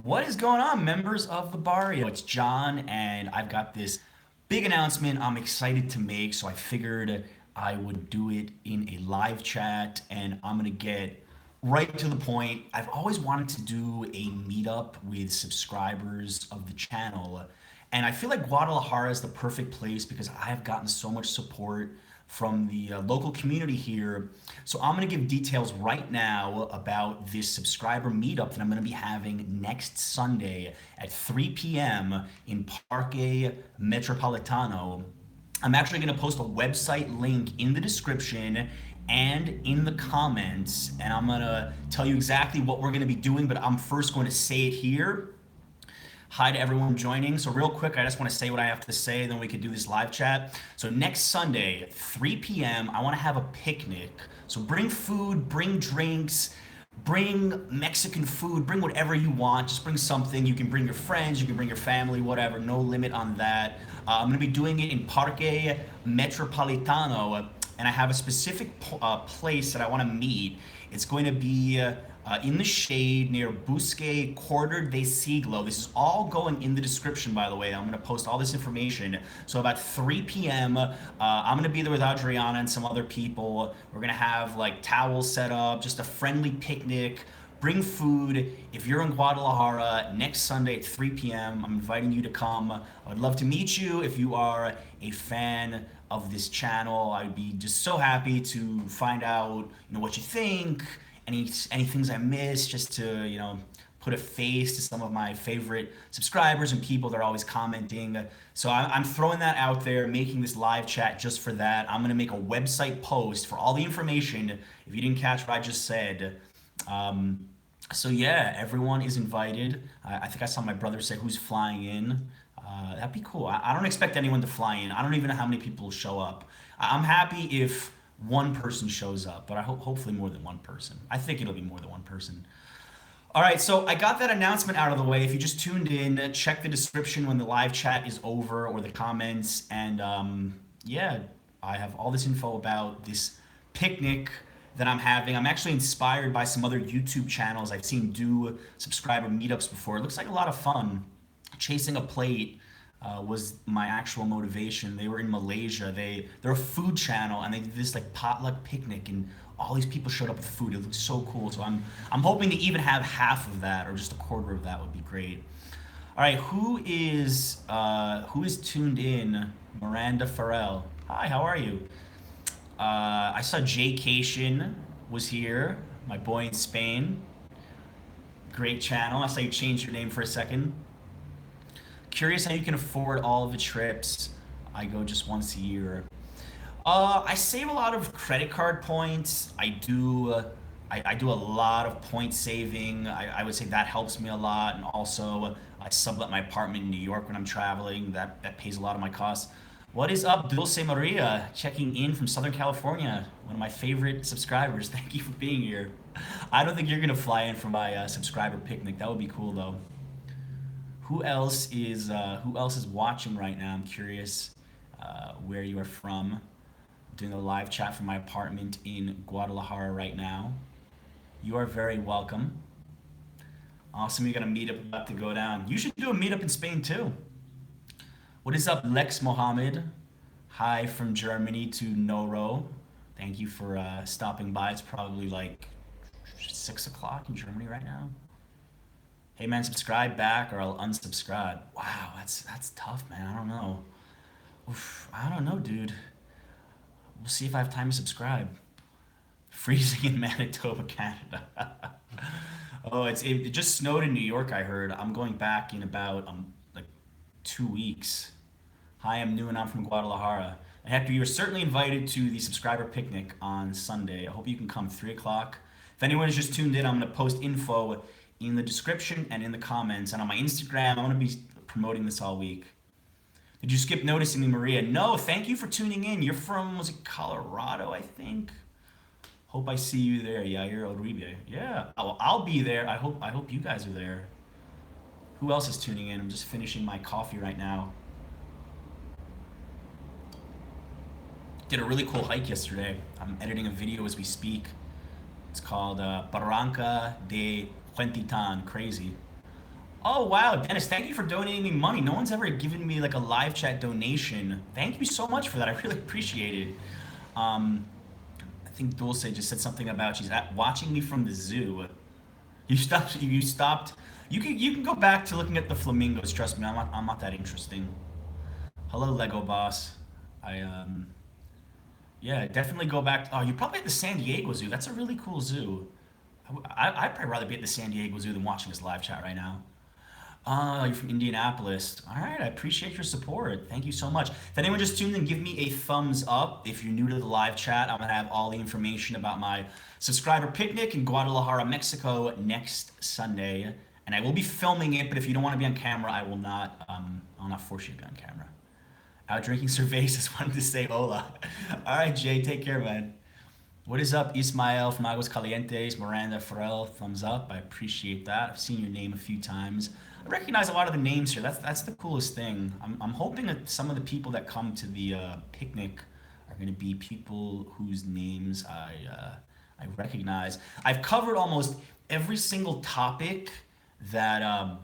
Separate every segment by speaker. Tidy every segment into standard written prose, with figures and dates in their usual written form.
Speaker 1: What is going on, members of the Barrio? It's John, and I've got this big announcement I'm excited to make. So I figured I would do it in a live chat, and I'm gonna get right to the point. I've always wanted to do a meetup with subscribers of the channel, and I feel like Guadalajara is the perfect place because I have gotten so much support from the local community here. So I'm going to give details right now about this subscriber meetup that I'm going to be having next Sunday at 3 p.m. in Parque Metropolitano. I'm actually going to post a website link in the description and in the comments, and I'm going to tell you exactly what we're going to be doing, but I'm first going to say it here. Hi to everyone joining. So real quick, I just want to say what I have to say, then we could do this live chat. So next Sunday, 3 p.m., I want to have a picnic. So bring food, bring drinks, bring Mexican food, bring whatever you want. Just bring something. You can bring your friends, you can bring your family, whatever. No limit on that. I'm going to be doing it in Parque Metropolitano, and I have a specific place that I want to meet. It's going to be in the shade near Busque Quarter de Siglo. This is all going in the description, by the way. I'm going to post all this information. So about 3 p.m., I'm going to be there with Adriana and some other people. We're going to have like towels set up, just a friendly picnic. Bring food. If you're in Guadalajara next Sunday at 3 p.m., I'm inviting you to come. I would love to meet you. If you are a fan of this channel, I'd be just so happy to find out, what you think, any things I missed, just to, put a face to some of my favorite subscribers and people that are always commenting. So I'm throwing that out there, making this live chat just for that. I'm gonna make a website post for all the information. If you didn't catch what I just said. So yeah, everyone is invited. I think I saw my brother say who's flying in. That'd be cool. I don't expect anyone to fly in. I don't even know how many people will show up. I'm happy if one person shows up, but I hope hopefully more than one person. I think it'll be more than one person. All right, so I got that announcement out of the way. If you just tuned in, check the description when the live chat is over or the comments. And yeah, I have all this info about this picnic that I'm having. I'm actually inspired by some other YouTube channels I've seen do subscriber meetups before. It looks like a lot of fun. Chasing a plate was my actual motivation. They were in Malaysia. They're a food channel, and they did this like potluck picnic, and all these people showed up with food. It looks so cool. So I'm hoping to even have half of that or just a quarter of that would be great. All right, who is tuned in? Miranda Farrell. Hi, how are you? I saw Jay Cation was here, my boy in Spain. Great channel. I saw you changed your name for a second. Curious how you can afford all of the trips. I go just once a year. I save a lot of credit card points. I do a lot of point saving. I would say that helps me a lot, and also I sublet my apartment in New York when I'm traveling. That pays a lot of my costs. What is up, Dulce Maria? Checking in from Southern California. One of my favorite subscribers. Thank you for being here. I don't think you're gonna fly in for my subscriber picnic. That would be cool though. Who else is watching right now? I'm curious where you are from. Doing a live chat from my apartment in Guadalajara right now. You are very welcome. Awesome, you got a meetup about to go down. You should do a meetup in Spain too. What is up, Lex Mohammed? Hi from Germany to Noro. Thank you for stopping by. It's probably like 6 o'clock in Germany right now. Hey man, subscribe back or I'll unsubscribe. Wow, that's tough, man. I don't know. Oof, I don't know, dude. We'll see if I have time to subscribe. Freezing in Manitoba, Canada. Oh, it just snowed in New York. I heard. I'm going back in about like 2 weeks. Hi, I'm new and I'm from Guadalajara. And Hector, you are certainly invited to the subscriber picnic on Sunday. I hope you can come 3 o'clock. If anyone is just tuned in, I'm going to post info in the description and in the comments. And on my Instagram, I'm going to be promoting this all week. Did you skip noticing me, Maria? No, thank you for tuning in. You're from, was it Colorado, I think? Hope I see you there, Yair Uribe. Yeah, I'll be there. I hope you guys are there. Who else is tuning in? I'm just finishing my coffee right now. Did a really cool hike yesterday. I'm editing a video as we speak. It's called Barranca de Huentitan. Crazy. Oh wow, Dennis, thank you for donating me money. No one's ever given me like a live chat donation. Thank you so much for that. I really appreciate it. Um, I think Dulce just said something about watching me from the zoo. You stopped. You stopped. You can go back to looking at the flamingos. Trust me, I'm not that interesting. Hello, Lego boss. I Yeah, definitely go back. Oh, you probably at the San Diego Zoo. That's a really cool zoo. I'd probably rather be at the San Diego Zoo than watching this live chat right now. You're from Indianapolis. All right, I appreciate your support. Thank you so much. If anyone just tuned in, give me a thumbs up. If you're new to the live chat, I'm gonna have all the information about my subscriber picnic in Guadalajara, Mexico next Sunday, and I will be filming it. But if you don't want to be on camera, I will not. I'll not force you to be on camera. Out drinking cervezas. Wanted to say hola. All right, Jay. Take care, man. What is up, Ismael from Aguas Calientes? Miranda Farrell, thumbs up. I appreciate that. I've seen your name a few times. I recognize a lot of the names here. That's the coolest thing. I'm hoping that some of the people that come to the picnic are going to be people whose names I recognize. I've covered almost every single topic that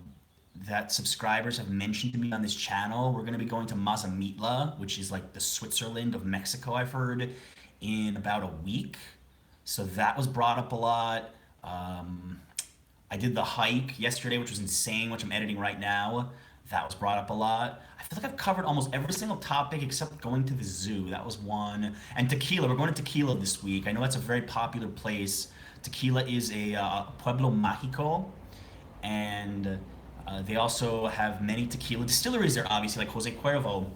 Speaker 1: that subscribers have mentioned to me on this channel. We're going to be going to Mazamitla, which is like the Switzerland of Mexico, I've heard, in about a week. So that was brought up a lot. I did the hike yesterday, which was insane, which I'm editing right now. That was brought up a lot. I feel like I've covered almost every single topic except going to the zoo. That was one. And tequila. We're going to Tequila this week. I know that's a very popular place. Tequila is a pueblo mágico, and they also have many tequila distilleries there, obviously, like Jose Cuervo.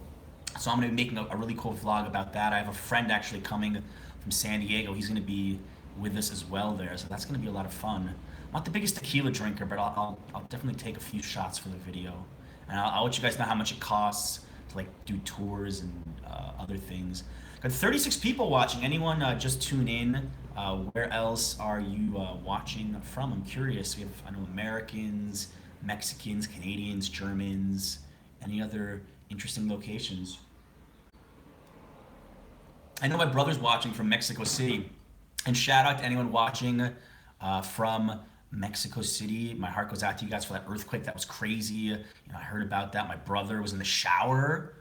Speaker 1: So I'm going to be making a really cool vlog about that. I have a friend actually coming from San Diego. He's going to be with us as well there, so that's going to be a lot of fun. I'm not the biggest tequila drinker, but I'll definitely take a few shots for the video, and I'll let you guys know how much it costs to like do tours and other things. Got 36 people watching. Anyone just tune in? Where else are you watching from? I'm curious. We have, I know, Americans, Mexicans, Canadians, Germans. Any other interesting locations? I know my brother's watching from Mexico City, and shout out to anyone watching from Mexico City. My heart goes out to you guys for that earthquake. That was crazy. I heard about that. My brother was in the shower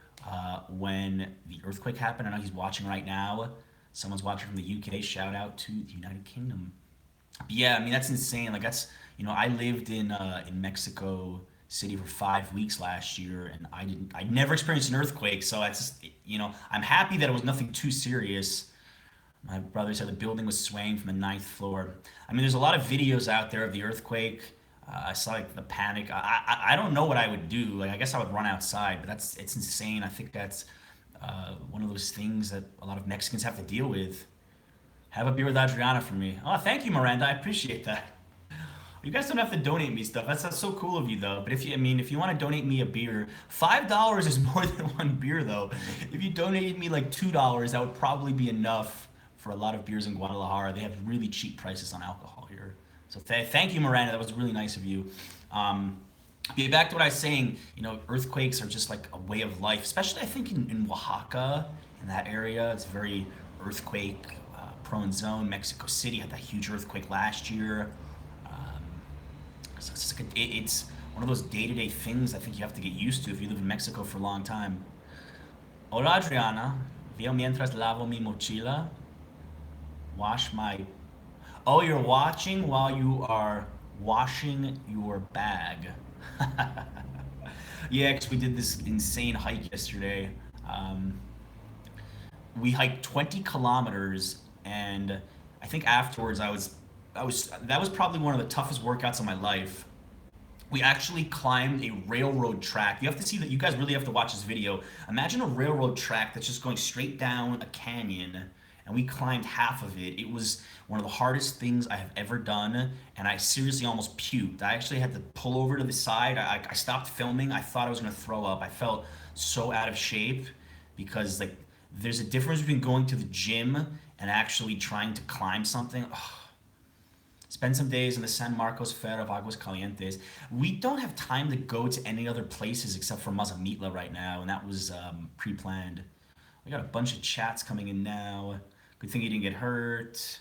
Speaker 1: when the earthquake happened. I know he's watching right now. Someone's watching from the UK. Shout out to the United Kingdom. But yeah, I mean that's insane. Like I lived in Mexico City for 5 weeks last year, and I never experienced an earthquake. So it's just, I'm happy that it was nothing too serious. My brother said the building was swaying from the ninth floor. I mean, there's a lot of videos out there of the earthquake. I saw like the panic. I don't know what I would do. Like I guess I would run outside, but it's insane. I think that's one of those things that a lot of Mexicans have to deal with. Have a beer with Adriana for me. Oh, thank you, Miranda. I appreciate that. You guys don't have to donate me stuff. That's so cool of you, though. But if you want to donate me a beer, $5 is more than one beer, though. If you donated me like $2, that would probably be enough for a lot of beers in Guadalajara. They have really cheap prices on alcohol here. So thank you, Miranda. That was really nice of you. Back to what I was saying. Earthquakes are just like a way of life, especially I think in Oaxaca, in that area. It's very earthquake prone zone. Mexico City had that huge earthquake last year. So it's one of those day-to-day things I think you have to get used to if you live in Mexico for a long time. Hola, Adriana. Veo mientras lavo mi mochila. Wash my... Oh, you're watching while you are washing your bag. Yeah, because we did this insane hike yesterday. Um, we hiked 20 kilometers, and I think afterwards that was probably one of the toughest workouts of my life. We actually climbed a railroad track. You have to see that. You guys really have to watch this video. Imagine a railroad track that's just going straight down a canyon, and we climbed half of it. It was one of the hardest things I have ever done, and I seriously almost puked. I actually had to pull over to the side. I stopped filming. I thought I was going to throw up. I felt so out of shape because like there's a difference between going to the gym and actually trying to climb something. Ugh. Spend some days in the San Marcos Fair of Aguas Calientes. We don't have time to go to any other places except for Mazamitla right now, and that was pre-planned. We got a bunch of chats coming in now. Good thing you didn't get hurt.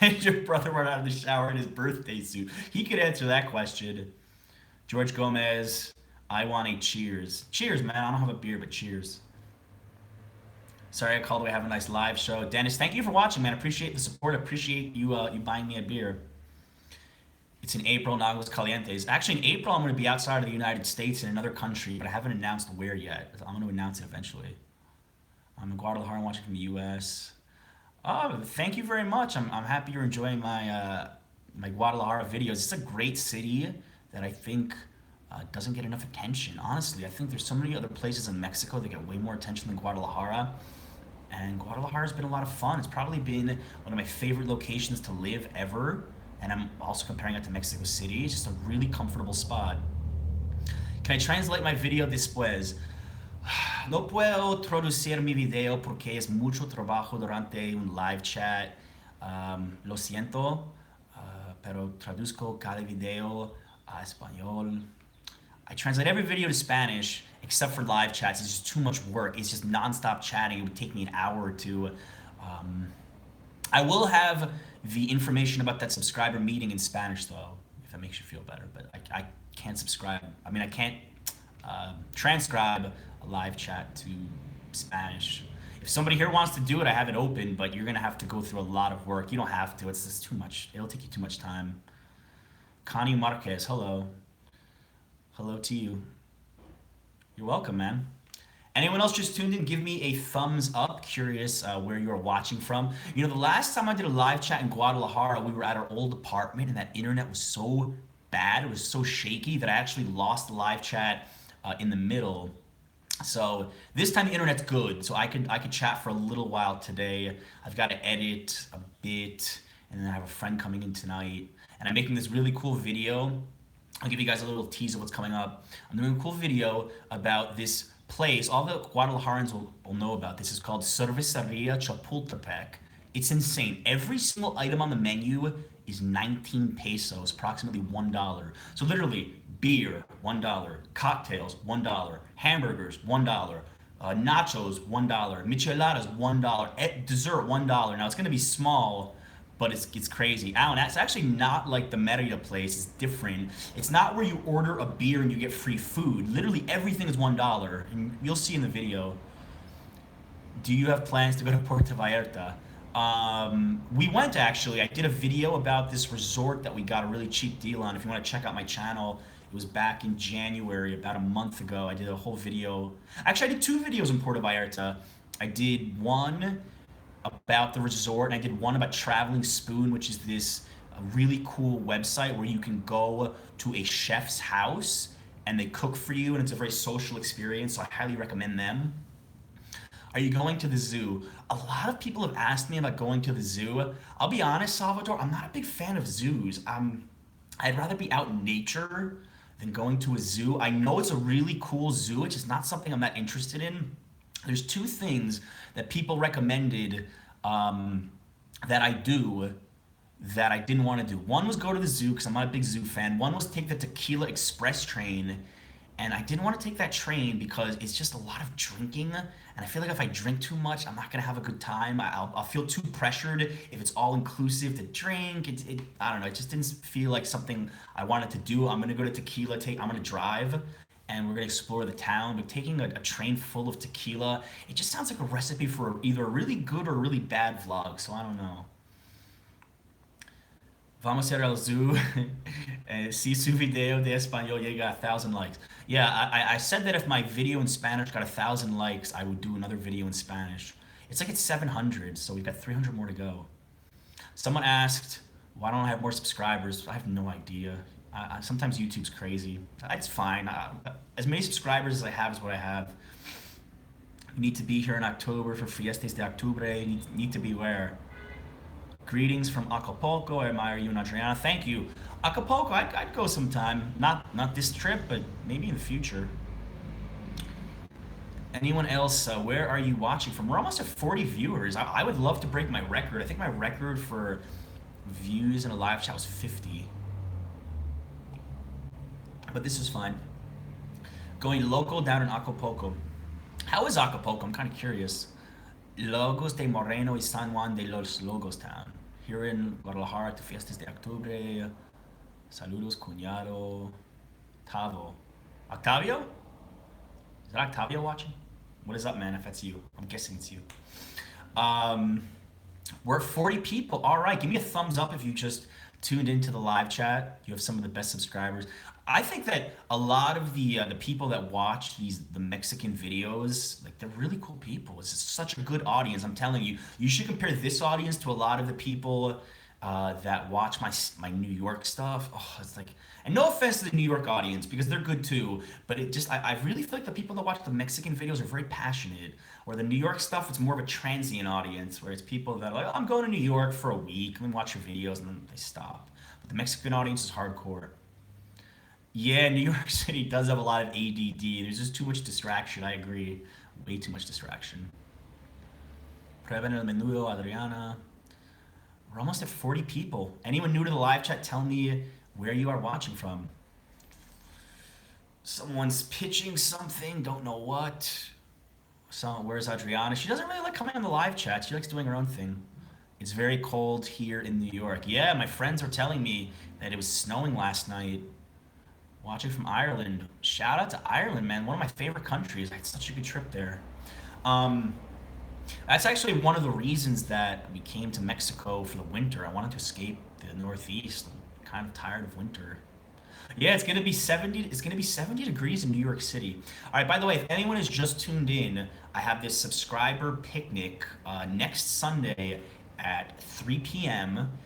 Speaker 1: Your brother went out of the shower in his birthday suit. He could answer that question. George Gomez, I want a cheers. Cheers, man. I don't have a beer, but cheers. Sorry I called away. Have a nice live show. Dennis, thank you for watching, man. Appreciate the support. Appreciate you buying me a beer. It's in April, Nagos Calientes. Actually, in April, I'm going to be outside of the United States in another country, but I haven't announced where yet. I'm going to announce it eventually. I'm in Guadalajara watching from the U.S. Oh, thank you very much. I'm happy you're enjoying my Guadalajara videos. It's a great city that I think doesn't get enough attention. Honestly, I think there's so many other places in Mexico that get way more attention than Guadalajara. And Guadalajara's been a lot of fun. It's probably been one of my favorite locations to live ever. And I'm also comparing it to Mexico City. It's just a really comfortable spot. Can I translate my video después? No puedo traducir mi video porque es mucho trabajo durante un live chat. Lo siento, pero traduzco cada video a español. I translate every video to Spanish except for live chats. It's just too much work. It's just nonstop chatting. It would take me an hour or two. I will have the information about that subscriber meeting in Spanish, though, if that makes you feel better. But I can't subscribe. I mean, I can't transcribe a live chat to Spanish. If somebody here wants to do it, I have it open, but you're going to have to go through a lot of work. You don't have to. It's just too much. It'll take you too much time. Connie Marquez, hello. Hello to you. You're welcome, man. Anyone else just tuned in, give me a thumbs up. Curious where you're watching from. You know, the last time I did a live chat in Guadalajara, we were at our old apartment and that internet was so bad, it was so shaky that I actually lost the live chat in the middle. So this time the internet's good, so I could chat for a little while today. I've got to edit a bit, and then I have a friend coming in tonight, and I'm making this really cool video. I'll give you guys a little tease of what's coming up. I'm doing a cool video about this place. All the Guadalajarans will know about this. It's called Cerveceria Chapultepec. It's insane. Every single item on the menu is 19 pesos, approximately $1. So literally, beer, $1. Cocktails, $1. Hamburgers, $1. Nachos, $1. Micheladas, $1. Dessert, $1. Now it's gonna be small, but it's crazy. Alan, that's actually not like the Merida place. It's different. It's not where you order a beer and you get free food. Literally everything is $1, and you'll see in the video. Do you have plans to go to Puerto Vallarta? We went actually. I did a video about this resort that we got a really cheap deal on. If you want to check out my channel, it was back in January, about a month ago. I did a whole video. Actually, I did 2 videos in Puerto Vallarta. I did one about the resort, and I did one about Traveling Spoon, which is this really cool website where you can go to a chef's house and they cook for you, and it's a very social experience, so I highly recommend them. Are you going to the zoo? A lot of people have asked me about going to the zoo. I'll be honest, Salvador, I'm not a big fan of zoos. I'd rather be out in nature than going to a zoo. I know it's a really cool zoo, it's just not something I'm that interested in. There's 2 things that people recommended that I do that I didn't want to do. One was go to the zoo because I'm not a big zoo fan. One was take the Tequila Express train, and I didn't want to take that train because it's just a lot of drinking, and I feel like if I drink too much, I'm not gonna have a good time. I'll feel too pressured if it's all inclusive to drink. I don't know. It just didn't feel like something I wanted to do. I'm gonna go to Tequila. I'm gonna drive, and we're gonna explore the town. But taking a train full of tequila, it just sounds like a recipe for either a really good or a really bad vlog. So I don't know. Vamos a ir al zoo. Si su video de español llega a 1,000 likes. Yeah, I said that if my video in Spanish got 1,000 likes, I would do another video in Spanish. It's like it's 700, so we've got 300 more to go. Someone asked, why don't I have more subscribers? I have no idea. Sometimes YouTube's crazy. It's fine. As many subscribers as I have is what I have. You need to be here in October for Fiestas de Octubre. You need to be where? Greetings from Acapulco. I admire you and Adriana. Thank you. Acapulco, I'd go sometime. Not this trip, but maybe in the future. Anyone else, where are you watching from? We're almost at 40 viewers. I would love to break my record. I think my record for views in a live chat was 50. But this is fine. Going local down in Acapulco. How is Acapulco? I'm kind of curious. Lagos de Moreno y San Juan de los Lagos town. Here in Guadalajara to Fiestas de Octubre. Saludos, cuñado. Octavo. Octavio? Is that Octavio watching? What is up, man? If that's you, I'm guessing it's you. Um, we're at 40 people. All right, give me a thumbs up if you just tuned into the live chat. You have some of the best subscribers. I think that a lot of the people that watch the Mexican videos, like they're really cool people. It's just such a good audience. I'm telling you, you should compare this audience to a lot of the people that watch my New York stuff. Oh, it's like, and no offense to the New York audience because they're good too, but it just I really feel like the people that watch the Mexican videos are very passionate. Or the New York stuff, it's more of a transient audience, where it's people that are like, oh, I'm going to New York for a week, and then watch your videos, and then they stop. But the Mexican audience is hardcore. Yeah, New York City does have a lot of ADD. There's just too much distraction. I agree. Way too much distraction. Preven el menudo, Adriana. We're almost at 40 people. Anyone new to the live chat, tell me where you are watching from. Someone's pitching something, don't know what. Where's Adriana? She doesn't really like coming on the live chat. She likes doing her own thing. It's very cold here in New York. Yeah, my friends were telling me that it was snowing last night. Watching from Ireland. Shout out to Ireland, man. One of my favorite countries. I had such a good trip there. Um, that's actually one of the reasons that we came to Mexico for the winter. I wanted to escape the Northeast. I'm kind of tired of winter. Yeah, it's gonna be 70. It's gonna be 70 degrees in New York City. All right. By the way, if anyone has just tuned in, I have this subscriber picnic next Sunday at 3 p.m.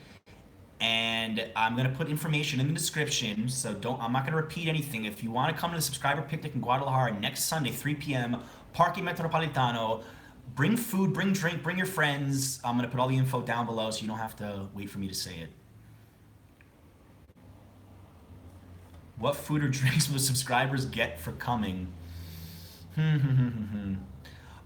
Speaker 1: And I'm gonna put information in the description. So don't. I'm not gonna repeat anything. If you want to come to the subscriber picnic in Guadalajara next Sunday, 3 p.m. Parque Metropolitano. Bring food, bring drink, bring your friends. I'm gonna put all the info down below, so you don't have to wait for me to say it. What food or drinks will subscribers get for coming?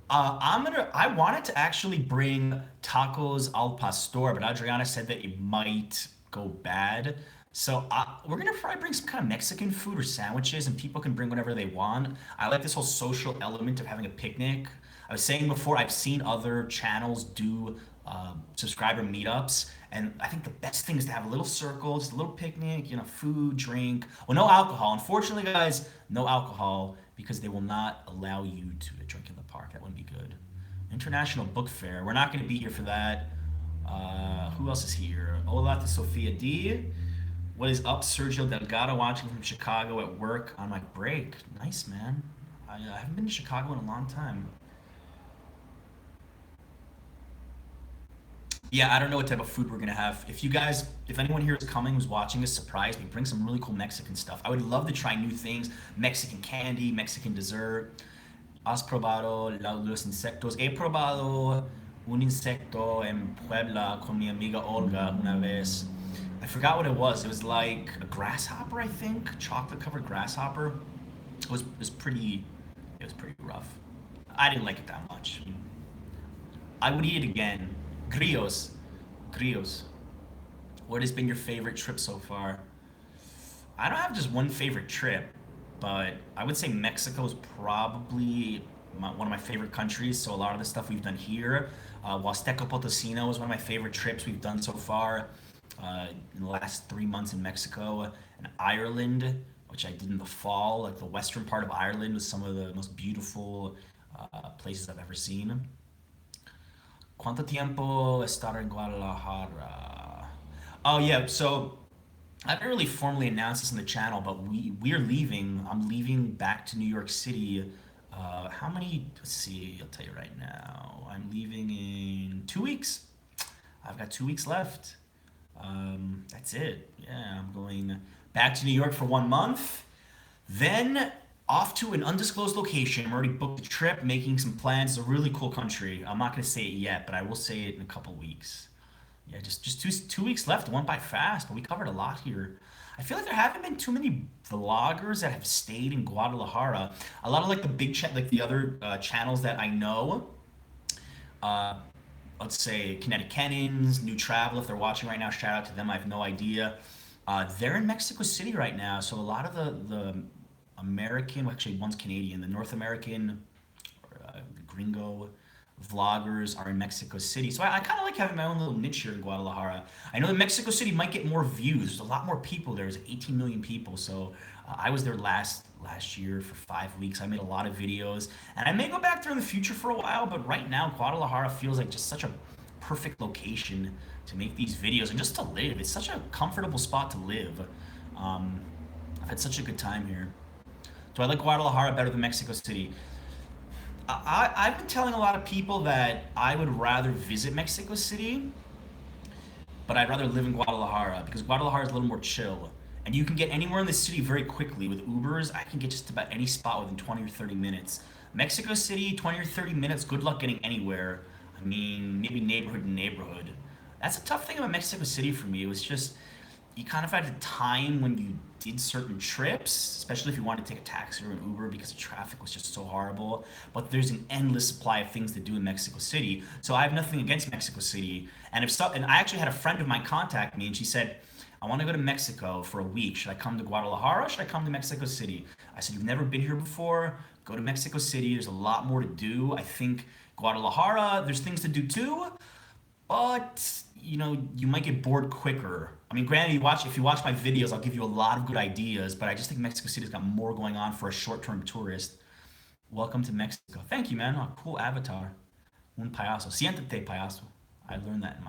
Speaker 1: I wanted to actually bring tacos al pastor, but Adriana said that it might go bad. So we're gonna probably bring some kind of Mexican food or sandwiches, and people can bring whatever they want. I like this whole social element of having a picnic. I was saying before, I've seen other channels do subscriber meetups, and I think the best thing is to have a little circle, just a little picnic, food, drink. Well, no alcohol. Unfortunately, guys, no alcohol because they will not allow you to drink in the park. That wouldn't be good. International Book Fair. We're not going to be here for that. Who else is here? Hola to Sofia D. What is up, Sergio Delgado, watching from Chicago at work on my break. Nice, man. I haven't been to Chicago in a long time. Yeah, I don't know what type of food we're gonna have. If anyone here is coming who's watching this, surprise me. Bring some really cool Mexican stuff. I would love to try new things. Mexican candy, Mexican dessert. ¿Has probado los insectos? He probado un insecto en Puebla con mi amiga Olga una vez. I forgot what it was. It was like a grasshopper, I think. Chocolate covered grasshopper. It was pretty rough. I didn't like it that much. I would eat it again. Grillos. Grillos. What has been your favorite trip so far? I don't have just one favorite trip, but I would say Mexico is probably one of my favorite countries. So a lot of the stuff we've done here, Huasteco Potosino is one of my favorite trips we've done so far in the last 3 months in Mexico. And Ireland, which I did in the fall, like the western part of Ireland was some of the most beautiful places I've ever seen. ¿Cuánto tiempo estar en Guadalajara? Oh yeah, so I haven't really formally announced this on the channel, but we are leaving. I'm leaving back to New York City. How many? Let's see. I'll tell you right now. I'm leaving in 2 weeks. I've got 2 weeks left. That's it. Yeah, I'm going back to New York for 1 month. Then off to an undisclosed location. I'm already booked a trip, making some plans. It's a really cool country. I'm not going to say it yet, but I will say it in a couple weeks. Yeah, just two weeks left. It went by fast, but we covered a lot here. I feel like there haven't been too many vloggers that have stayed in Guadalajara. A lot of like the like the other channels that I know. Uh, let's say Kinetic Cannons, New Travel. If they're watching right now, shout out to them. I have no idea. They're in Mexico City right now, so a lot of the American, well, actually one's Canadian, the North American, gringo vloggers are in Mexico City. So I kind of like having my own little niche here in Guadalajara. I know that Mexico City might get more views. There's a lot more people there. There's 18 million people. So I was there last year for 5 weeks. I made a lot of videos, and I may go back there in the future for a while. But right now, Guadalajara feels like just such a perfect location to make these videos and just to live. It's such a comfortable spot to live. Um, I've had such a good time here. Do I like Guadalajara better than Mexico City? I've been telling a lot of people that I would rather visit Mexico City, but I'd rather live in Guadalajara because Guadalajara is a little more chill. And you can get anywhere in the city very quickly. With Ubers, I can get just about any spot within 20 or 30 minutes. Mexico City, 20 or 30 minutes, good luck getting anywhere. I mean, maybe neighborhood to neighborhood. That's a tough thing about Mexico City for me. It was just, you kind of had a time when you did certain trips, especially if you wanted to take a taxi or an Uber because the traffic was just so horrible. But there's an endless supply of things to do in Mexico City. So I have nothing against Mexico City. And I actually had a friend of mine contact me and she said, I want to go to Mexico for a week. Should I come to Guadalajara? Or should I come to Mexico City? I said, you've never been here before. Go to Mexico City. There's a lot more to do. I think Guadalajara, there's things to do too, but you might get bored quicker. I mean, granted, if you watch my videos, I'll give you a lot of good ideas, but I just think Mexico City's got more going on for a short-term tourist. Welcome to Mexico. Thank you, man. Oh, cool avatar. Un payaso. Siéntate, payaso. I learned that in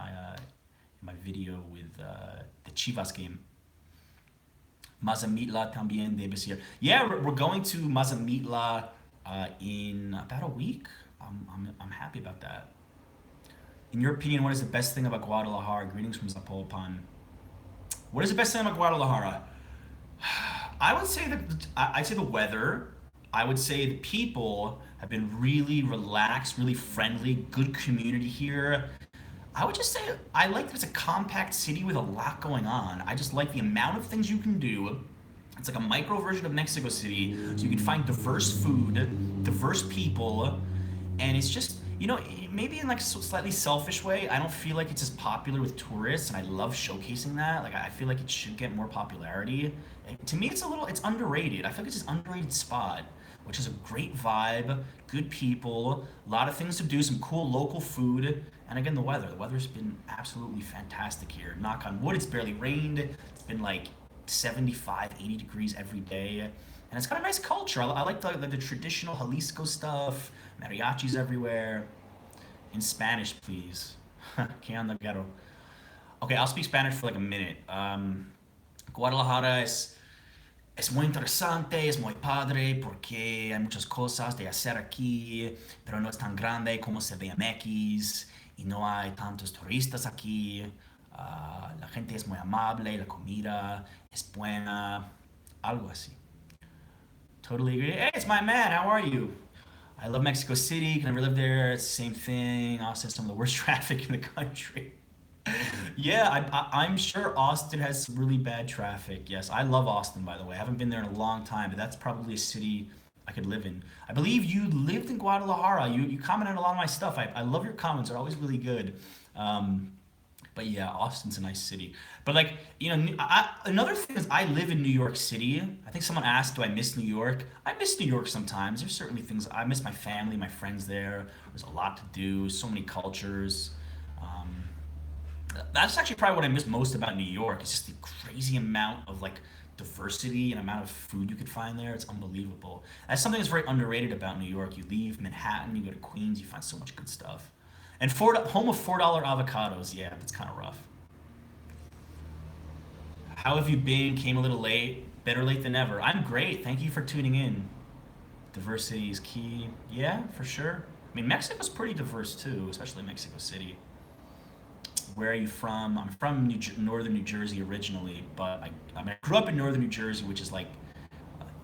Speaker 1: my video with the Chivas game. Mazamitla también debe ser. Yeah, we're going to Mazamitla in about a week. I'm happy about that. In your opinion, what is the best thing about Guadalajara? Greetings from Zapopan. What is the best thing about Guadalajara? I would say I'd say the weather. I would say the people have been really relaxed, really friendly, good community here. I would just say I like that it's a compact city with a lot going on. I just like the amount of things you can do. It's like a micro version of Mexico City, so you can find diverse food, diverse people, and it's just maybe in like a slightly selfish way. I don't feel like it's as popular with tourists, and I love showcasing that. Like I feel like it should get more popularity. To me, it's underrated. I feel like it's an underrated spot, which is a great vibe, good people, a lot of things to do, some cool local food, and again the weather. The weather's been absolutely fantastic here. Knock on wood, it's barely rained. It's been like 75, 80 degrees every day. And it's got a nice culture. I like the traditional Jalisco stuff, mariachis everywhere. In Spanish, please. Que anda, ghetto? Okay, I'll speak Spanish for like a minute. Guadalajara es muy interesante, es muy padre porque hay muchas cosas de hacer aquí, pero no es tan grande como se ve en MX y no hay tantos turistas aquí. La gente es muy amable, la comida es buena, algo así. Totally agree. Hey, it's my man. How are you? I love Mexico City. Can never live there. It's the same thing. Also, some of the worst traffic in the country. Yeah, I'm sure Austin has some really bad traffic. Yes, I love Austin, by the way. I haven't been there in a long time, but that's probably a city I could live in. I believe you lived in Guadalajara. You comment on a lot of my stuff. I love your comments. They're always really good. Um, but yeah, Austin's a nice city. But like, another thing is I live in New York City. I think someone asked, do I miss New York? I miss New York sometimes. There's certainly things I miss my family, my friends there. There's a lot to do, so many cultures. Um, that's actually probably what I miss most about New York. It's just the crazy amount of like diversity and amount of food you could find there. It's unbelievable. That's something that's very underrated about New York. You leave Manhattan, you go to Queens, you find so much good stuff. And home of $4 avocados. Yeah, that's kind of rough. How have you been? Came a little late. Better late than never. I'm great. Thank you for tuning in. Diversity is key. Yeah, for sure. I mean, Mexico's pretty diverse too, especially Mexico City. Where are you from? I'm from northern New Jersey originally, but I grew up in northern New Jersey, which is like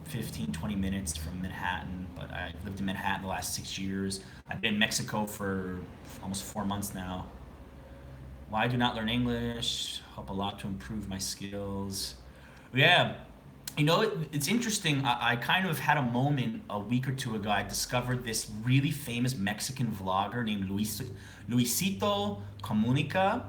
Speaker 1: 15, 20 minutes from Manhattan, but I lived in Manhattan the last 6 years. I've been in Mexico for almost 4 months now. Why I do not learn English? Help a lot to improve my skills. Yeah, it's interesting. I kind of had a moment a week or two ago. I discovered this really famous Mexican vlogger named Luisito Comunica,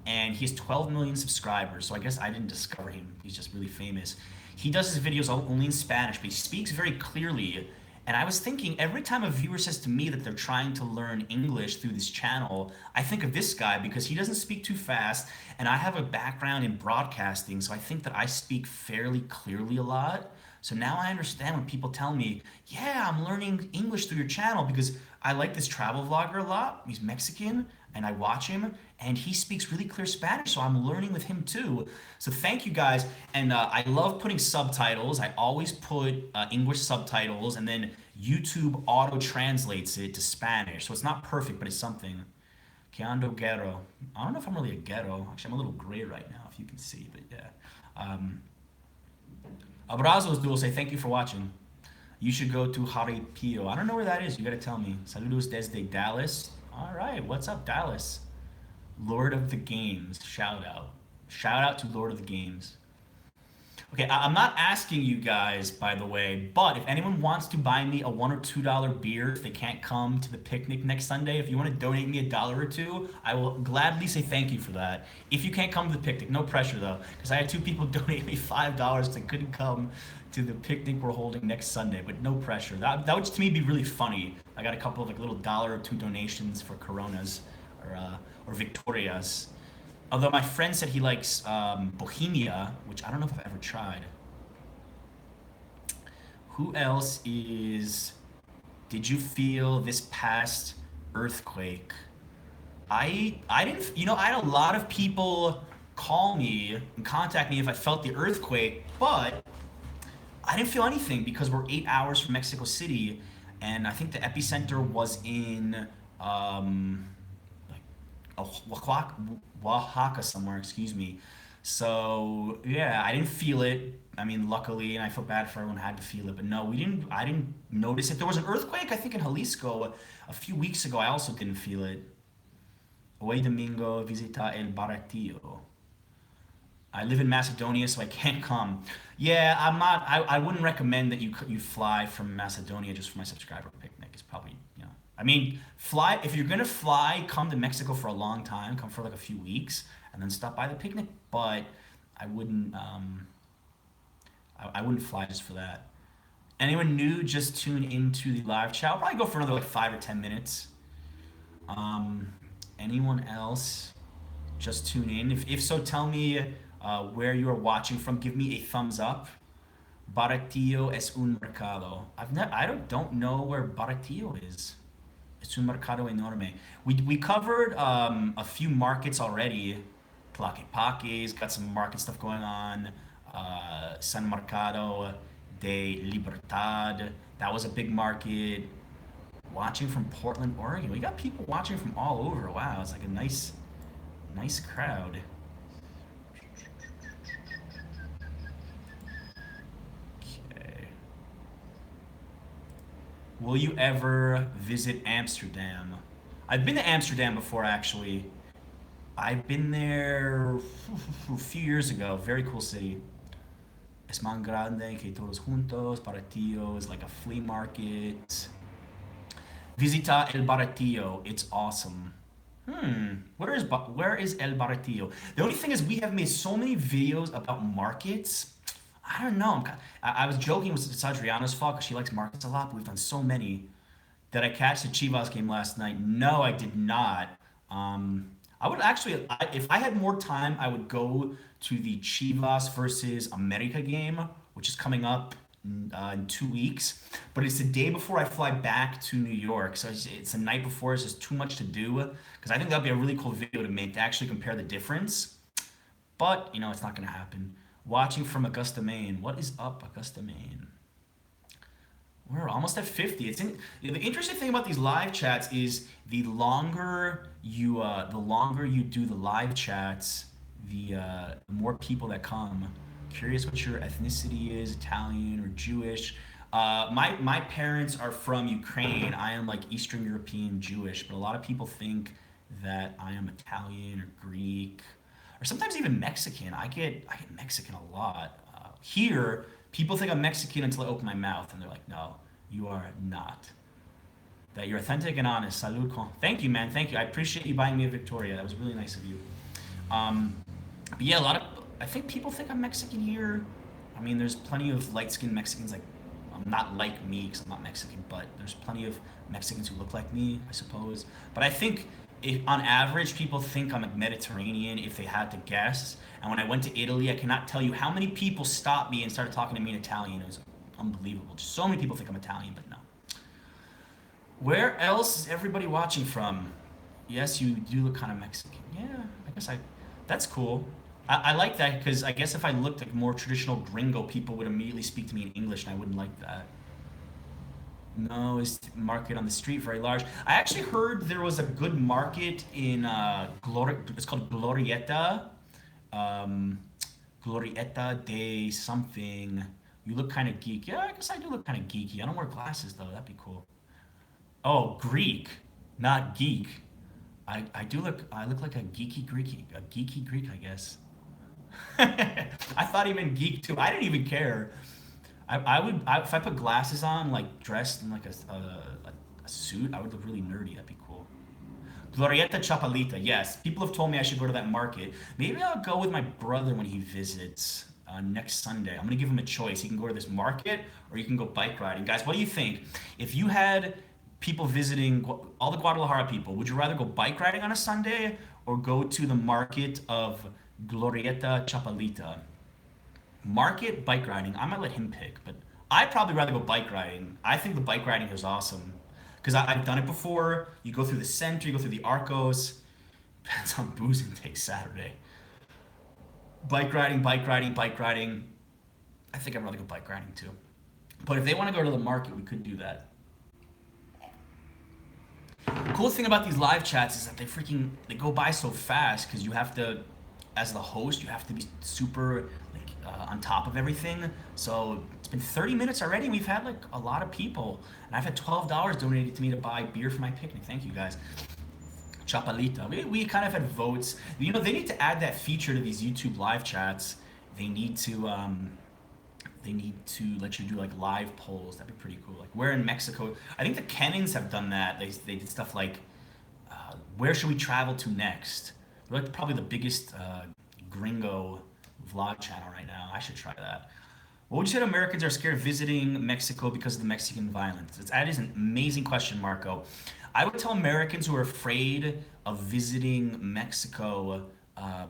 Speaker 1: and he has 12 million subscribers. So I guess I didn't discover him. He's just really famous. He does his videos only in Spanish, but he speaks very clearly. And I was thinking every time a viewer says to me that they're trying to learn English through this channel, I think of this guy because he doesn't speak too fast, and I have a background in broadcasting, so I think that I speak fairly clearly a lot. So now I understand when people tell me, yeah, I'm learning English through your channel because I like this travel vlogger a lot. He's Mexican and I watch him and he speaks really clear Spanish. So I'm learning with him too. So thank you guys. And I love putting subtitles. I always put English subtitles and then YouTube auto translates it to Spanish. So it's not perfect, but it's something. Que ando ghetto. I don't know if I'm really a ghetto. Actually, I'm a little gray right now, if you can see, but yeah. Abrazos Duel say thank you for watching. You should go to Jaripio. I don't know where that is. You gotta tell me. Saludos desde Dallas. All right, what's up, Dallas? Lord of the Games. Shout out. Shout out to Lord of the Games. Okay, I'm not asking you guys, by the way, but if anyone wants to buy me a $1 or $2 beer if they can't come to the picnic next Sunday, if you want to donate me $1 or $2, I will gladly say thank you for that. If you can't come to the picnic, no pressure though, because I had 2 people donate me $5 that couldn't come to the picnic we're holding next Sunday, but no pressure. That would to me be really funny. I got a couple of like little $1 or $2 donations for Coronas or Victorias. Although my friend said he likes Bohemia, which I don't know if I've ever tried. Who else is... Did you feel this past earthquake? I didn't, I had a lot of people call me and contact me if I felt the earthquake, but I didn't feel anything because we're 8 hours from Mexico City, and I think the epicenter was in Oaxaca somewhere, excuse me. So yeah, I didn't feel it. I mean, luckily, and I feel bad for everyone who had to feel it, but no, we didn't. I didn't notice it. There was an earthquake, I think, in Jalisco a few weeks ago. I also didn't feel it. Hoy domingo visita el Barrio. I live in Macedonia, so I can't come. Yeah, I'm not. I wouldn't recommend that you fly from Macedonia just for my subscriber picnic. It's probably I mean, fly if you're gonna fly, come to Mexico for a long time. Come for like a few weeks, and then stop by the picnic. But I wouldn't. I wouldn't fly just for that. Anyone new? Just tune into the live chat. I'll probably go for another like 5 or 10 minutes. Anyone else? Just tune in. If so, tell me where you are watching from. Give me a thumbs up. Baratillo es un mercado. I don't know where Baratillo is. Es un mercado enorme. We covered a few markets already. Tlaquepaque's got some market stuff going on. San Mercado de Libertad. That was a big market. Watching from Portland, Oregon. We got people watching from all over. Wow, it's like a nice crowd. Okay. Will you ever visit Amsterdam? I've been to Amsterdam before, actually. I've been there a few years ago. Very cool city. Es más grande que todos juntos. Baratillo is like a flea market. Visita el Baratillo. It's awesome. Where is El Baratillo? The only thing is we have made so many videos about markets. I don't know. I was joking with it's Adriana's fault because she likes markets a lot, but we've done so many. Did I catch the Chivas game last night? No, I did not. I would actually, if I had more time, I would go to the Chivas versus America game, which is coming up in 2 weeks. But it's the day before I fly back to New York, so it's the night before. It's just too much to do because I think that'd be a really cool video to make to actually compare the difference. But it's not gonna happen. Watching from Augusta, Maine. What is up, Augusta, Maine? We're almost at 50. The interesting thing about these live chats is the longer you do the live chats, the more people that come. Curious what your ethnicity is, Italian or Jewish. My parents are from Ukraine. I am like Eastern European Jewish, but a lot of people think that I am Italian or Greek, or sometimes even Mexican. I get Mexican a lot. Here, people think I'm Mexican until I open my mouth, and they're like, "No, you are not. That you're authentic and honest." Salud. Thank you, man. Thank you. I appreciate you buying me a Victoria. That was really nice of you. But yeah, I think people think I'm Mexican here. I mean, there's plenty of light-skinned Mexicans like Not like me because I'm not Mexican, but there's plenty of Mexicans who look like me, I suppose. But I think on average, people think I'm a Mediterranean if they had to guess. And when I went to Italy, I cannot tell you how many people stopped me and started talking to me in Italian. It was unbelievable. Just so many people think I'm Italian, but no. Where else is everybody watching from? Yes, you do look kind of Mexican. Yeah, I guess I. That's cool. I like that because I guess if I looked like more traditional gringo, people would immediately speak to me in English, and I wouldn't like that. No, is market on the street very large? I actually heard there was a good market in It's called Glorieta. Um, Glorieta de something. You look kind of geek. Yeah, I guess I do look kind of geeky. I don't wear glasses though. That'd be cool. Oh, Greek, not geek. I do look. I look like a geeky Greek, I guess. I thought he meant geek too. I didn't even care. If I put glasses on, like dressed in like a suit, I would look really nerdy. That'd be cool. Glorieta Chapalita. Yes, people have told me I should go to that market. Maybe I'll go with my brother when he visits next Sunday. I'm gonna give him a choice. He can go to this market or you can go bike riding. Guys, what do you think? If you had people visiting all the Guadalajara people, would you rather go bike riding on a Sunday or go to the market of Glorieta Chapalita? Market bike riding. I might let him pick, but I'd probably rather go bike riding. I think the bike riding is awesome because I've done it before. You go through the center, you go through the Arcos. Depends on booze intake Saturday. Bike riding, bike riding, bike riding. I think I'd rather go bike riding too. But if they want to go to the market, we could do that. The cool thing about these live chats is that they go by so fast because you have to, as the host, you have to be super like on top of everything. So it's been 30 minutes already. And we've had like a lot of people, and I've had $12 donated to me to buy beer for my picnic. Thank you guys. Chapalita. We kind of had votes. You know, they need to add that feature to these YouTube live chats. They need to they need to let you do like live polls. That'd be pretty cool. Like where in Mexico? I think the Kennings have done that. They did stuff like where should we travel to next? They're like probably the biggest gringo vlog channel right now. I should try that. What would you say to Americans are scared of visiting Mexico because of the Mexican violence? That is an amazing question, Marco. I would tell Americans who are afraid of visiting Mexico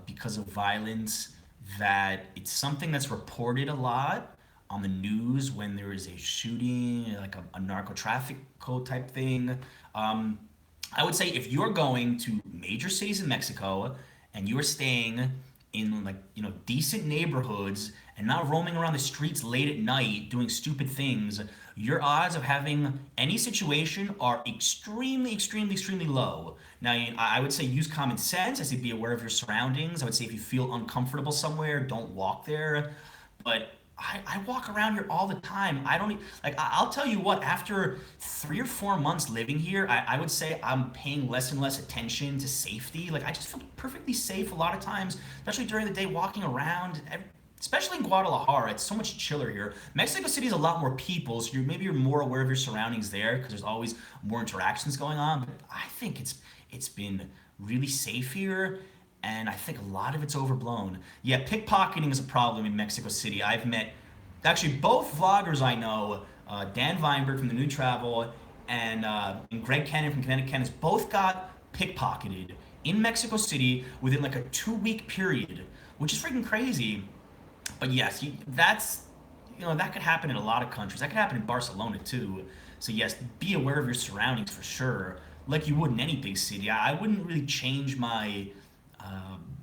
Speaker 1: because of violence that it's something that's reported a lot on the news when there is a shooting, like a narco traffic code type thing. Um, I would say if you're going to major cities in Mexico and you're staying in like decent neighborhoods and not roaming around the streets late at night doing stupid things, your odds of having any situation are extremely, extremely, extremely low. Now, I would say use common sense. I say be aware of your surroundings. I would say if you feel uncomfortable somewhere, don't walk there. But I walk around here all the time. I don't like. I'll tell you what. After 3 or 4 months living here, I would say I'm paying less and less attention to safety. Like I just feel perfectly safe a lot of times, especially during the day walking around. Especially in Guadalajara, it's so much chiller here. Mexico City is a lot more people, so maybe you're more aware of your surroundings there because there's always more interactions going on. But I think it's been really safe here, and I think a lot of it's overblown. Yeah, pickpocketing is a problem in Mexico City. I've met actually both vloggers I know, Dan Weinberg from the New Travel and Greg Cannon from Kinetic Cannons, both got pickpocketed in Mexico City within like a 2 week period, which is freaking crazy. But yes, that could happen in a lot of countries. That could happen in Barcelona too. So yes, be aware of your surroundings for sure, like you would in any big city. I wouldn't really change my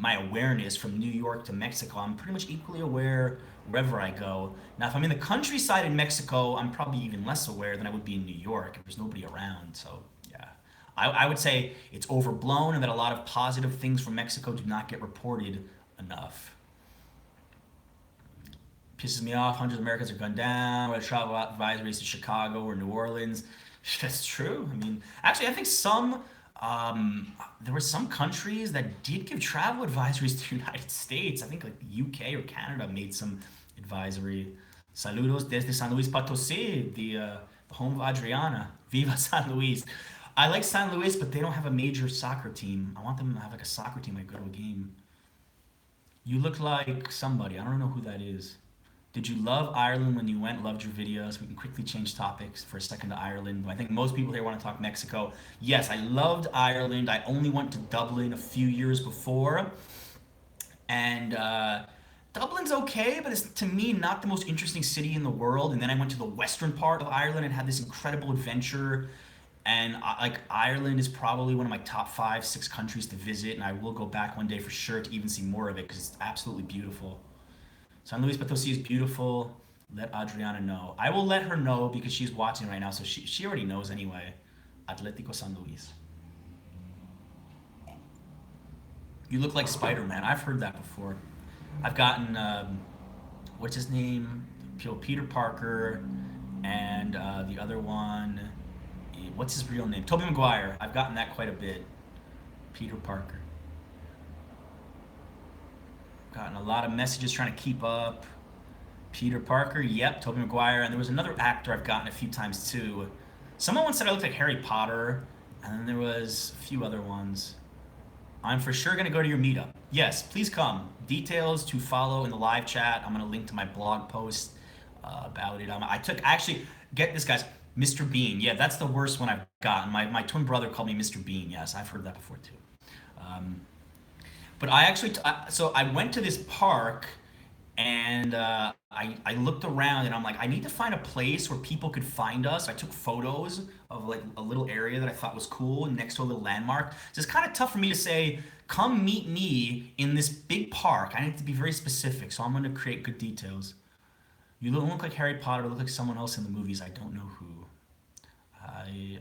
Speaker 1: awareness from New York to Mexico. I'm pretty much equally aware wherever I go. Now, if I'm in the countryside in Mexico, I'm probably even less aware than I would be in New York if there's nobody around. So yeah, I would say it's overblown and that a lot of positive things from Mexico do not get reported enough. Pisses me off. Hundreds of Americans are gunned down. Whether travel advisories to Chicago or New Orleans. That's true. I mean, actually, I think there were some countries that did give travel advisories to the United States. I think like the UK or Canada made some advisory. Saludos desde San Luis Potosí, the home of Adriana. Viva San Luis. I like San Luis, but they don't have a major soccer team. I want them to have like a soccer team. I go to a game. You look like somebody. I don't know who that is. Did you love Ireland when you went? Loved your videos. We can quickly change topics for a second to Ireland. I think most people here want to talk Mexico. Yes, I loved Ireland. I only went to Dublin a few years before, and Dublin's okay, but it's to me not the most interesting city in the world. And then I went to the western part of Ireland and had this incredible adventure. And like Ireland is probably one of my top five, six countries to visit, and I will go back one day for sure to even see more of it because it's absolutely beautiful. San Luis Potosi is beautiful. Let Adriana know. I will let her know because she's watching right now, so she already knows anyway. Atletico San Luis. You look like Spider Man. I've heard that before. I've gotten what's his name? Peter Parker, and the other one. What's his real name? Tobey Maguire. I've gotten that quite a bit. Peter Parker. Gotten a lot of messages trying to keep up. Peter Parker, yep, Tobey Maguire, and there was another actor I've gotten a few times too. Someone once said I looked like Harry Potter, and then there was a few other ones. I'm for sure gonna go to your meetup. Yes, please come. Details to follow in the live chat. I'm gonna link to my blog post about it. I took actually get this guys, Mr. Bean. Yeah, that's the worst one I've gotten. My twin brother called me Mr. Bean. Yes, I've heard that before too. But I actually, so I went to this park and I looked around and I'm like, I need to find a place where people could find us. I took photos of like a little area that I thought was cool next to a little landmark. So it's kind of tough for me to say, come meet me in this big park. I need to be very specific, so I'm going to create good details. You don't look like Harry Potter, you look like someone else in the movies. I don't know who.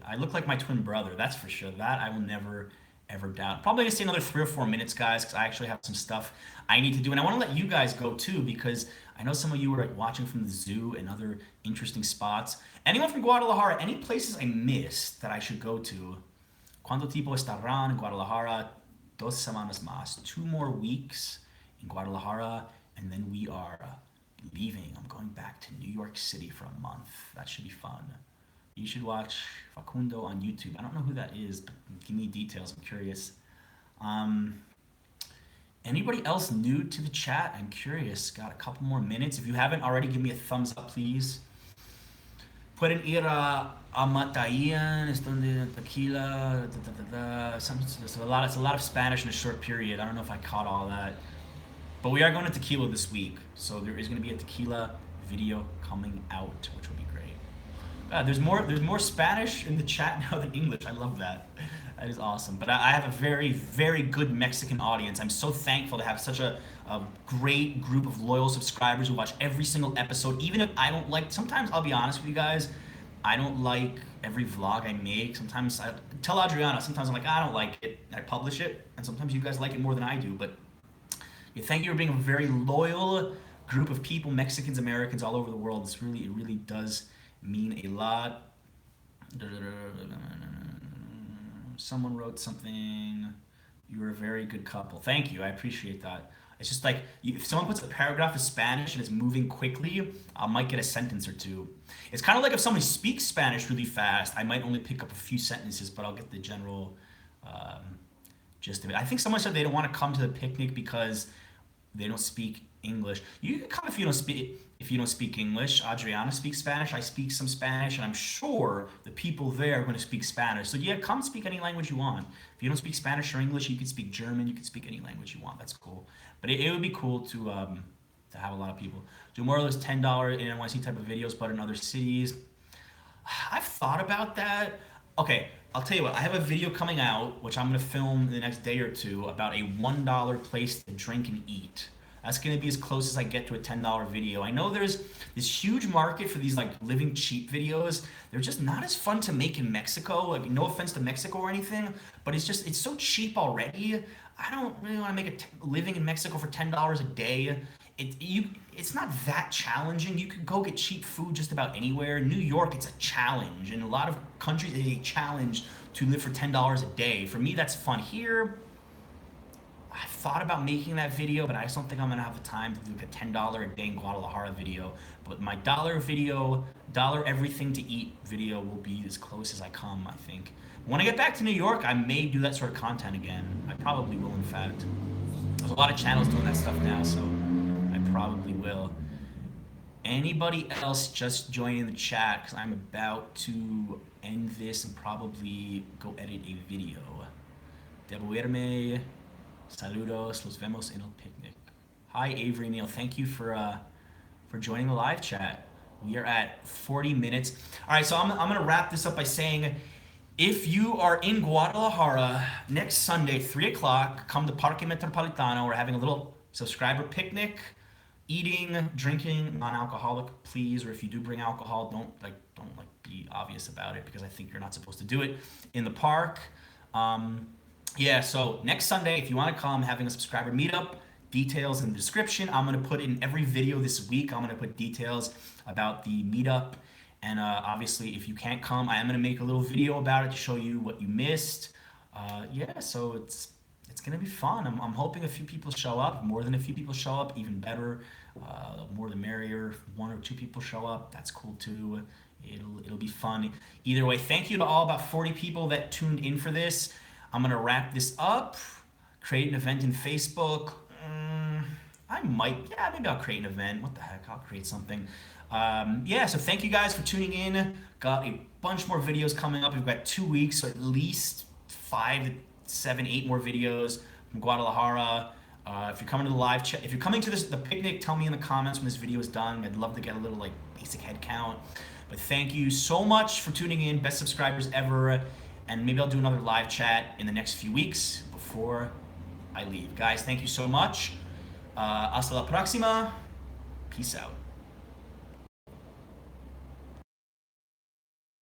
Speaker 1: I look like my twin brother, that's for sure. That I will never ever doubt. Probably gonna stay another 3 or 4 minutes, guys, because I actually have some stuff I need to do, and I want to let you guys go too, because I know some of you were like watching from the zoo and other interesting spots. Anyone from Guadalajara? Any places I missed that I should go to? ¿Cuánto tiempo estarán en Guadalajara? 2 semanas más. 2 more weeks in Guadalajara, and then we are leaving. I'm going back to New York City for a month. That should be fun. You should watch Facundo on YouTube. I don't know who that is, but give me details. I'm curious. Anybody else new to the chat? I'm curious. Got a couple more minutes. If you haven't already, give me a thumbs up, please. Pueden ir a Matayan, es donde tequila. It's a lot of Spanish in a short period. I don't know if I caught all that. But we are going to tequila this week, so there is going to be a tequila video coming out, which will be great. There's more Spanish in the chat now than English. I love that. That is awesome. But I have a very, very good Mexican audience. I'm so thankful to have such a great group of loyal subscribers who watch every single episode. Even if I don't like, sometimes I'll be honest with you guys, I don't like every vlog I make. Sometimes I tell Adriana, sometimes I'm like, I don't like it. I publish it. And sometimes you guys like it more than I do. But yeah, thank you for being a very loyal group of people, Mexicans, Americans all over the world. It really does mean a lot. Someone wrote something. You're a very good couple. Thank you. I appreciate that. It's just like if someone puts a paragraph of Spanish and it's moving quickly, I might get a sentence or two. It's kind of like if somebody speaks Spanish really fast, I might only pick up a few sentences, but I'll get the general gist of it. I think someone said they don't want to come to the picnic because they don't speak English. You can come if you don't speak English. Adriana speaks Spanish. I speak some Spanish, and I'm sure the people there are going to speak Spanish. So yeah, come speak any language you want. If you don't speak Spanish or English, you can speak German. You can speak any language you want. That's cool. But it would be cool to have a lot of people do more or less $10 in NYC type of videos, but in other cities. I've thought about that. Okay, I'll tell you what. I have a video coming out, which I'm going to film in the next day or two, about a $1 place to drink and eat. That's going to be as close as I get to a $10 video. I know there's this huge market for these like living cheap videos. They're just not as fun to make in Mexico. Like, no offense to Mexico or anything, but it's so cheap already. I don't really want to make living in Mexico for $10 a day. It's not that challenging. You could go get cheap food just about anywhere. In New York, it's a challenge. In a lot of countries, it's a challenge to live for $10 a day. For me, that's fun. Here, I thought about making that video, but I just don't think I'm gonna have the time to do like a $10 a day in Guadalajara video. But my dollar everything to eat video will be as close as I come, I think. When I get back to New York, I may do that sort of content again. I probably will, in fact. There's a lot of channels doing that stuff now, so I probably will. Anybody else just joining the chat? Because I'm about to end this and probably go edit a video. Debo Irme, saludos, los vemos en el picnic. Hi, Avery Neal. Thank you for joining the live chat. We are at 40 minutes. All right, so I'm going to wrap this up by saying, if you are in Guadalajara next Sunday, 3 o'clock, come to Parque Metropolitano. We're having a little subscriber picnic, eating, drinking, non-alcoholic, please. Or if you do bring alcohol, don't be obvious about it, because I think you're not supposed to do it in the park. Yeah, so next Sunday, if you want to come, having a subscriber meetup. Details in the description. I'm going to put in every video this week, I'm going to put details about the meetup. And obviously, if you can't come, I am going to make a little video about it to show you what you missed. Yeah, so it's going to be fun. I'm hoping a few people show up. More than a few people show up, even better. More the merrier. If 1 or 2 people show up, that's cool too. It'll be fun. Either way, thank you to all about 40 people that tuned in for this. I'm going to wrap this up, create an event in Facebook. Maybe I'll create an event. What the heck, I'll create something. Yeah, so thank you guys for tuning in. Got a bunch more videos coming up. We've got 2 weeks, so at least 5 to 7, 8 more videos from Guadalajara. If you're coming to the live chat, if you're coming to the picnic, tell me in the comments when this video is done. I'd love to get a little basic head count. But thank you so much for tuning in. Best subscribers ever. And maybe I'll do another live chat in the next few weeks before I leave. Guys, thank you so much. Hasta la próxima. Peace out.